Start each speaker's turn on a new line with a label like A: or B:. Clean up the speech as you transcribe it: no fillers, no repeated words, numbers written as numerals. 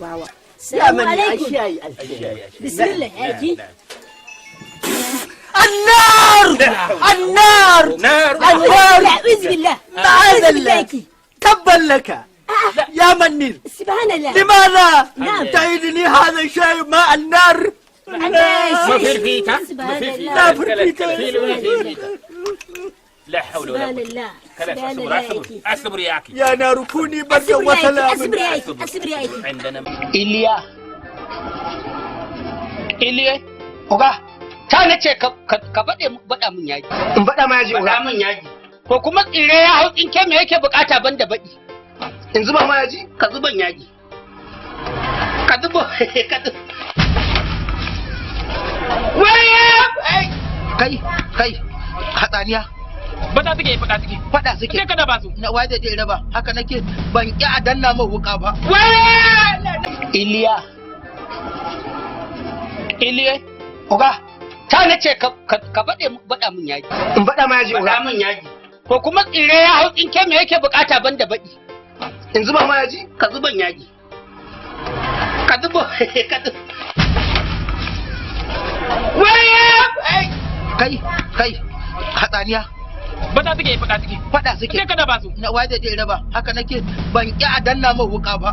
A: bawa.
B: السلام عليكم.
A: بسم الله ياكي.
B: النار النار النار
A: أعوذ بالله.
B: معاذ الله تبا لك يا منير.
A: سبحان الله.
B: لماذا
A: نعم.
B: تعيدني هذا الشيء مع النار؟
C: ما فرفيتا
B: لا فرفيتا
C: لا حول ولا قوة.
A: سبحان الله.
C: اصبر ياكي
B: يا نار كوني بردا وسلاما.
A: أصبر يا أيكي.
C: عندنا
D: Iliya, oga, ta nace ka baɗa min yaji.
E: In baɗa ma yaji,
D: Baɗa min yaji. Ko kuma tsire ya hau tsinke me yake bukata ban da baɗi.
E: in zuba ma yaji?
D: Ka zuban yaji. Ka zuba, ka zuba. Kai, hatsaniya.
C: Bada suke fada suke.
D: Faɗa suke.
C: Sai ka da ba su.
D: Na waye da raba, haka nake ban ƙi a danna min wuƙa ba. Iliya, oga, ta nace ka baɗa min yaji.
E: In baɗa ma yaji,
D: Baɗa min yaji. Ko kuma tsire ya hau tsinke me yake bukata ban da baɗi.
E: in zuba ma yaji?
D: Ka zuban yaji. Ka zuba, ka zuba. Kai, hatsaniya.
C: Bada suke fada suke.
D: Faɗa suke.
C: Sai ka da ba su.
D: Na waye da raba, haka nake ban ƙi a danna min wuƙa ba.